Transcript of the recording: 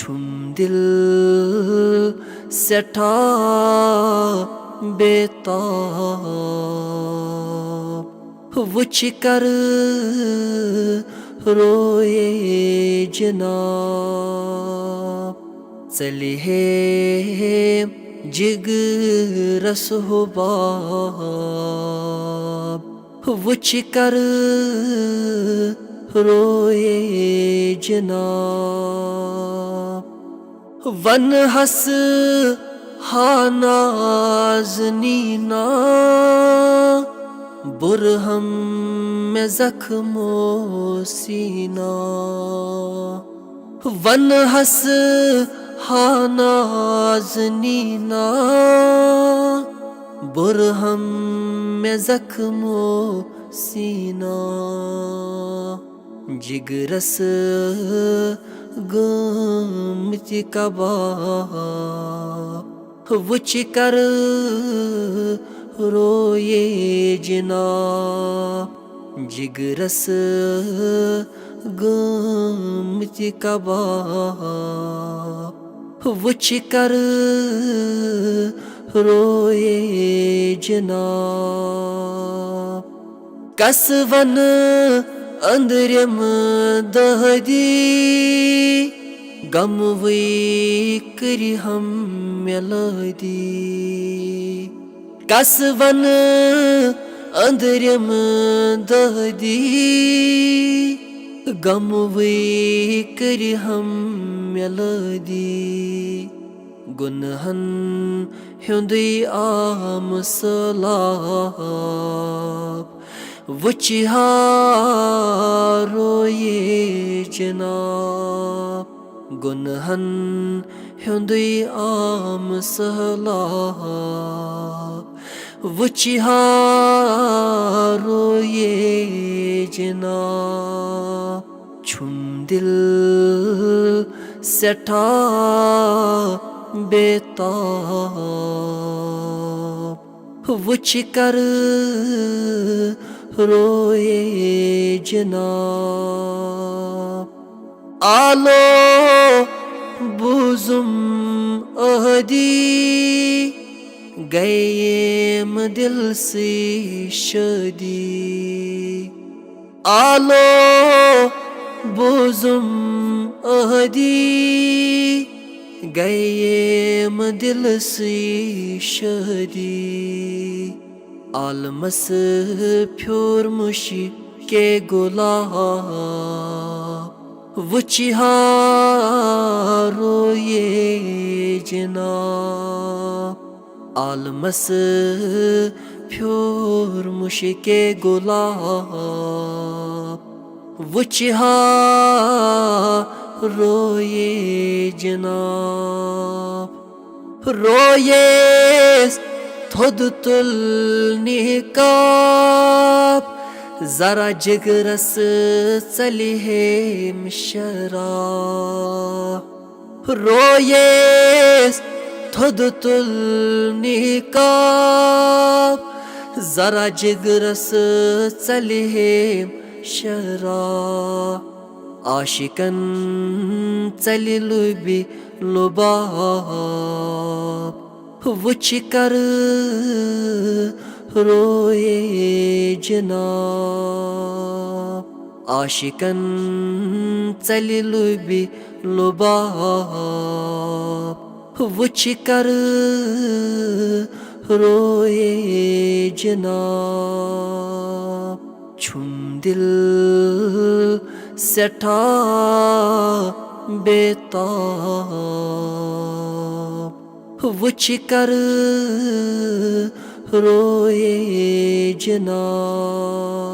छुम दिल सेठा बेताब वुच कर रोए जनाब चले जिगरस हो बाब वुच कर रोए जनाब वन हस हानाज़नीना बुरहम में जख्मो सीना वन हस हानाज़नीना बुरहम में जख्मो सीना जिगरस गमति कबा वुच कर रोए जनाब जिगरस गमति कबा वुच कर रोए जनाब कसवन अंदरम दहदी गम वही करी हम मिलदी कसवन अंदरम दहदी गम वही करी हम मिलदी गुनहन हुंदी आम सलाब वुच रोए जनाब गुनहन हुंदी आम सलाब वुच रोए जनाब छुम दिल सेठा बेताब वुच कर रोए जनाब आलो बुजुम अहदी गए दिल से शदी आलो बुजुम अहदी गए दिल से शदी आलमस फ्योर मुशी के गुलाब वुच रोए जनाब आलमस फ्योर मुशी के गुलाब वुच रोए जनाब रोए थोद तुल निकाब जरा जिगरस चली है मिशरा रोए थोद तुल निकाब जरा जिगरस चली है शरा आशिकन चली लुबी लुबाब वुच कर रोए जनाब आशिकन चली लुबी लुबाब वुच कर रोए जनाब छुम दिल सेठा बेताब वुच कर रोए जनाब।